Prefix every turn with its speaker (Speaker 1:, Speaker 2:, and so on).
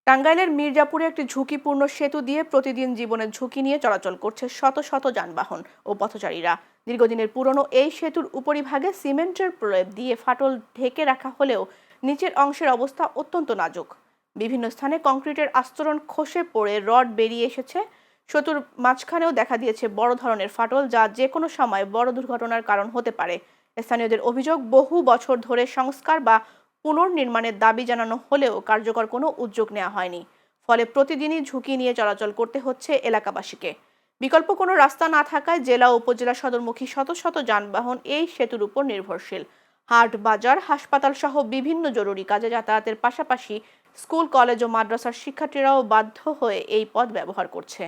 Speaker 1: টাঙ্গাইলের মির্জাপুরে একটি ঝুঁকিপূর্ণ সেতু দিয়ে প্রতিদিন জীবনের ঝুঁকি নিয়ে চলাচল করছে শত শত যানবাহন ও পথচারীরা। দীর্ঘদিনের পুরনো এই সেতুর উপরিভাগে সিমেন্টের প্রলেপ দিয়ে ফাটল ঢেকে রাখা হলেও নিচের অংশের অবস্থা অত্যন্ত নাজুক। বিভিন্ন স্থানে কংক্রিটের আস্তরণ খসে পড়ে রড বেরিয়ে এসেছে। সেতুর মাঝখানেও দেখা দিয়েছে বড় ধরনের ফাটল, যা যে কোনো সময় বড় দুর্ঘটনার কারণ হতে পারে। স্থানীয়দের অভিযোগ, বহু বছর ধরে সংস্কার বা পুনর্নির্মাণের দাবি জানানো হলেও কার্যকর কোনো উদ্যোগ নেওয়া হয়নি। ফলে প্রতিদিনই ঝুঁকি নিয়ে চলাচল করতে হচ্ছে এলাকাবাসীকে। বিকল্প কোনো রাস্তা না থাকায় জেলা ও উপজেলা সদরমুখী শত শত যানবাহন এই সেতুর উপর নির্ভরশীল। হাট, বাজার, হাসপাতাল সহ বিভিন্ন জরুরি কাজে যাতায়াতের পাশাপাশি স্কুল, কলেজ ও মাদ্রাসার শিক্ষার্থীরাও বাধ্য হয়ে এই পথ ব্যবহার করছে।